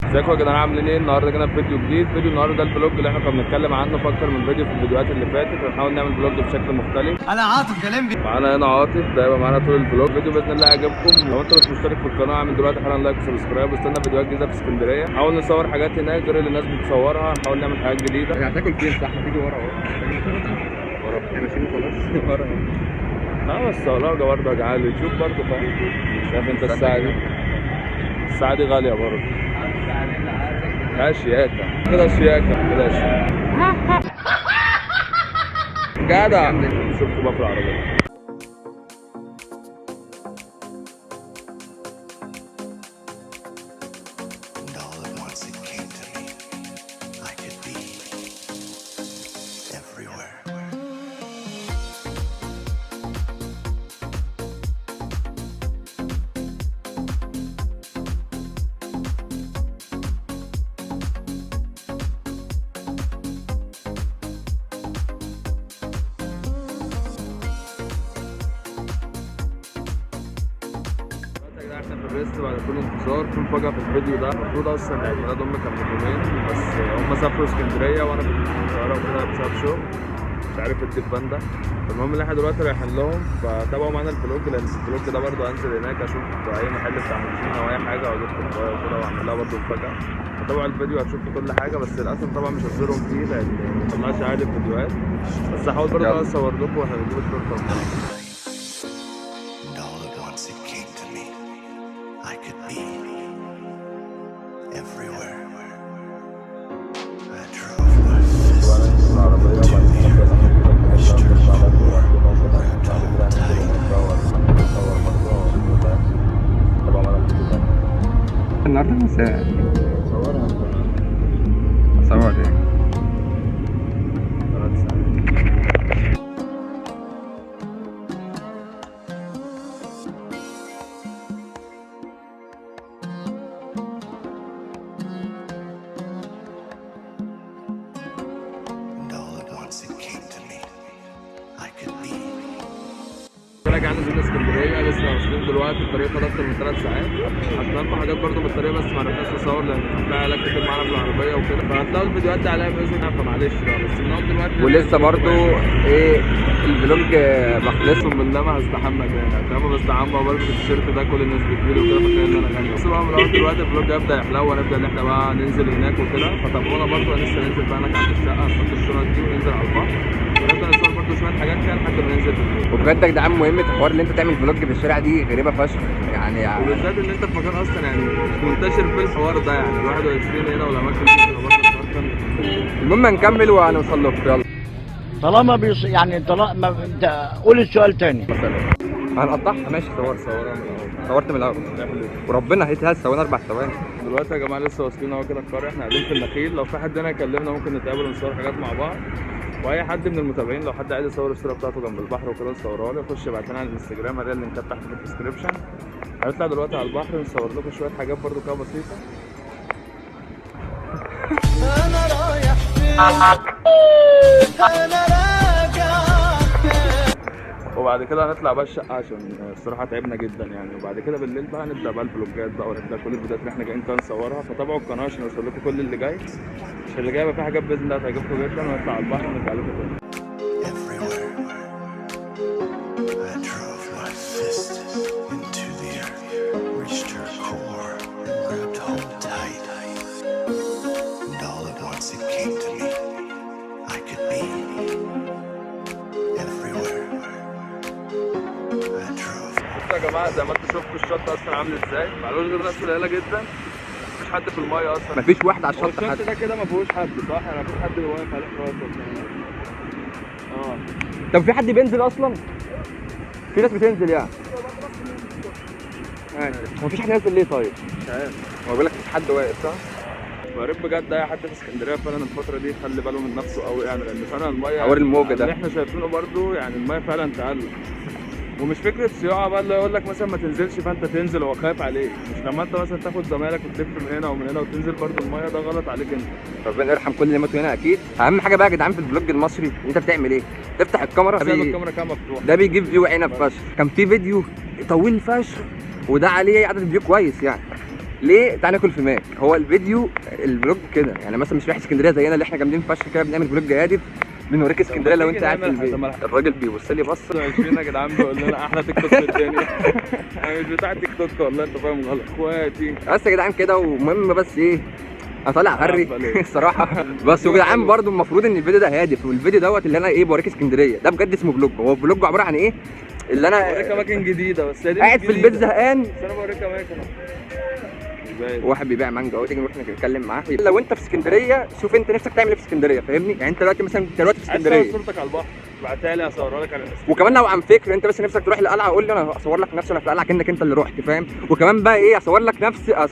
ازيكم يا جدعان عاملين ايه؟ النهارده جينا بفيديو جديد. فيديو النهارده ده الفلوج اللي احنا كنا بنتكلم عنه في اكتر من فيديو في الفيديوهات اللي فاتت، بنحاول نعمل فلوج بشكل مختلف. انا عاطف كلامي. معانا هنا عاطف، ده يبقى معانا طول الفلوج. فيديو باذن الله يعجبكم. لو انت مش مشترك في القناه اعمل دلوقتي حالا لايك وسبسكرايب، واستنى فيديوهات جديده في اسكندريه. نحاول نصور حاجات هناك غير اللي الناس بتصورها، نحاول نعمل حاجات جديده. هتاكل فين؟ صح هتيجي ورا اهو. ورا احنا ماشيين خلاص. ورا لا بس الراجل برضه جعان تشوف برضه، فاهم؟ شايف انت الساعه دي غاليه برضه. لا شياكه كده، شياكه كده جدع. شفت بقى في العربيه. احنا في الريست بعد كل انتظار. في مفاجأة في الفيديو ده. المفروض اصلا عيد ميلاد امي كان من يومين، بس هم سافروا اسكندرية وانا كنت في القاهرة وكده بسبب شغل مش عارف الديك باندا. فالمهم ان احنا دلوقتي رايحين لهم، فتابعوا معانا الفلوج لان الفلوج ده برضه هنزل هناك اشوف اي محل بتاع مشين او اي حاجة واجيب كوباية وكده واعمل لها برضه مفاجأة. فتابعوا الفيديو هتشوفوا كل حاجة، بس للأسف طبعا مش هظهرهم فيه لان ما طلعش عادي الفيديوهات، بس هحاول برضه اصور لكم واحنا بنجيب التورتة. النهارده مساء اصور ايه؟ راجع نزلنا اسكندريه، لسه واصلين دلوقتي. الطريق خد اكتر من 3 ساعات. هتلاقوا لكم حاجات برضه من الطريق بس ما عرفناش نصور لان في علاج كتير معانا في العربيه وكده، فهتلاقوا الفيديوهات دي عليها باذن الله، فمعلش بقى. بس بنقعد دلوقتي ولسه برضو ايه الفلوج بخلصهم من ده، ما هستحمى تاني. انا بستحمى برضه في التيشيرت ده، كل الناس بتجيلي وكده فاكرين ان انا غني. بس بقى بنقعد دلوقتي الفلوج هيبدا يحلو ونبدا ان احنا بقى ننزل هناك وكده، فتابعونا برضه. لسه ننزل بقى هناك عند الشقه نحط الشنط دي وننزل على البحر ونبدا نصور برضه شويه حاجات كده لحد ما ننزل بالليل. وبجد يا جدعان مهمة الحوار اللي انت تعمل فلوج في الشارع دي غريبة فشخ يعني وبالذات ان انت في مكان اصلا يعني منتشر في الحوار ده، يعني 21 هنا والاماكن دي برضه الحوار كان. المهم هنكمل وهنوصل لكم. يلا طالما يعني طالما انت قول السؤال تاني. هنقطعها ماشي. صورت من الاول وربنا هيتهز ثواني 4 ثواني. دلوقتي يا جماعه لسه واصلين اهو كده القريه. احنا قاعدين في النخيل، لو في حد هنا يكلمنا ممكن نتقابل ونصور حاجات مع بعض. واي حد من المتابعين لو حد عايز يصور الصوره بتاعته جنب البحر وكده نصورها له، يخش يبعت لنا على الانستجرام، هنلاقي اللينكات تحت في الديسكربشن. هنطلع دلوقتي على البحر نصور لكم شويه حاجات برضو كده بسيطه. انا رايح فين انا راجع فين. وبعد كده هنطلع بقى الشقه عشان الصراحه تعبنا جدا يعني. وبعد كده بالليل بقى نبدا بقى الفلوجات بقى ونبدا كل الفيديوهات اللي احنا جايين كده نصورها. فتابعوا القناه عشان يوصل لكم كل اللي جاي. عشان اللي جاي بقى في حاجات باذن الله هتعجبكم جدا، ونطلع على البحر ونرجع لكم تاني. يا جماعه زي ما انتم شفتوا الشط اصلا عامل ازاي، معلوش غير ناس قليله جدا، مفيش حد في المايه اصلا، مفيش واحد على الشط. الشط ده كده ما فيهوش حد صح؟ يعني مفيش حد واقف عليه خالص. طب في حد بينزل اصلا؟ في ناس بتنزل يعني. هو مفيش حد نازل ليه طيب؟ مش عارف. هو بيقول لك مفيش حد واقف صح؟ يا ريت بجد اي حد في اسكندريه فعلا الفتره دي يخلي باله من نفسه قوي يعني، لان فعلا المايه حوار الموجه ده اللي احنا شايفينه برضو يعني المايه فعلا تقل. ومش فكره صياعه بقى اللي يقول لك مثلا ما تنزلش فانت تنزل هو خايف عليك، مش لما انت مثلا تاخد زمايلك وتلف من هنا ومن هنا وتنزل برضو المايه، ده غلط عليك انت. ربنا يرحم كل اللي ماتوا هنا اكيد. اهم حاجه بقى يا جدعان في الفلوج المصري انت بتعمل ايه؟ تفتح الكاميرا سايب الكاميرا كده مفتوحه، ده بيجيب فيو عنب فشخ. كان في فيديو طويل فشخ وده عليه عدد فيو كويس يعني. ليه تعالى ناكل في ماك. هو الفيديو الفلوج كده يعني، مثلا مش رايح اسكندريه زينا اللي احنا جامدين فشخ كده بنعمل فلوج هادف بنوريك اسكندريه لو انت قاعد في البيت. الراجل بيبص لي بص 20 يا جدعان بيقول لنا احلى تيك توك في الدنيا. انا مش بتاع تيك توك والله، انت فاهم غلط اخواتي. بس يا جدعان كده. ومهم بس ايه، اطلع هري الصراحه. بس يا جدعان برضه المفروض ان الفيديو ده هادف، والفيديو دوت اللي انا ايه بوريك اسكندريه ده بجد اسمه فلوج. هو فلوج عباره عن ايه؟ اللي انا بوريك اماكن جديده، بس هي دي قاعد في البيت زهقان، بس انا بوريك اماكن. واحد بيبيع مانجا اهو، تيجي نروح نتكلم معاه. لو انت في اسكندريه شوف انت نفسك تعمل ايه في اسكندريه، فاهمني؟ يعني انت دلوقتي مثلا دلوقتي في عايز اسكندريه صورتك على البحر ابعتها لي اصورها لك على الانستجرام. وكمان لو عن فكر انت بس نفسك تروح القلعه قول لي انا اصور لك نفسي وانا في القلعه كانك انت اللي رحت، فاهم؟ وكمان بقى ايه اصور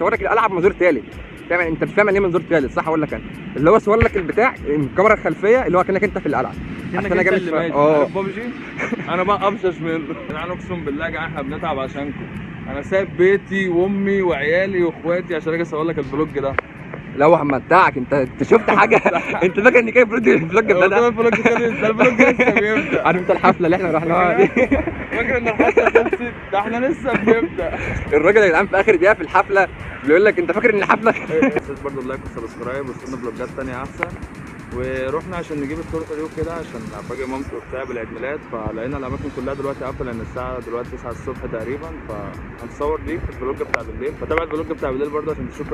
لك القلعه بمنظور ثالث. فاهم؟ انت مش فاهم يعني ايه منظور ثالث صح ولا كان اللي هو اصور لك البتاع الكاميرا الخلفيه اللي هو كانك انت في القلعه. كانك انت اللي ماشي عارف بابجي. انا بقى ابشش منه. انا اقسم بالله يا جماعه احنا بنتعب عشانكم. انا سايب بيتي وامي وعيالي واخواتي عشان اجي اصور لك الفلوج ده. لو همتعك انت شفت حاجه؟ انت فاكر ان كده الفلوج ده الفلوج لسه بيبدا. عارف انت الحفله اللي احنا رحناها دي؟ فاكر ان الحفله خلصت؟ ده احنا لسه بنبدا. الراجل يا جدعان في اخر دقيقه في الحفله بيقول لك انت فاكر ان الحفله تنساش برضه اللايك والسبسكرايب وستنا فلوجات تانية احسن. ورحنا عشان نجيب التورته دي وكده عشان افاجئ مامتي وبتاع بالعيد ميلاد، فلقينا الاماكن كلها دلوقتي قافله لان الساعه دلوقتي 9 الصبح تقريبا، فهنصور دي في الفلوج بتاع بالليل. فتابع الفلوج بتاع بالليل برضه عشان تشوف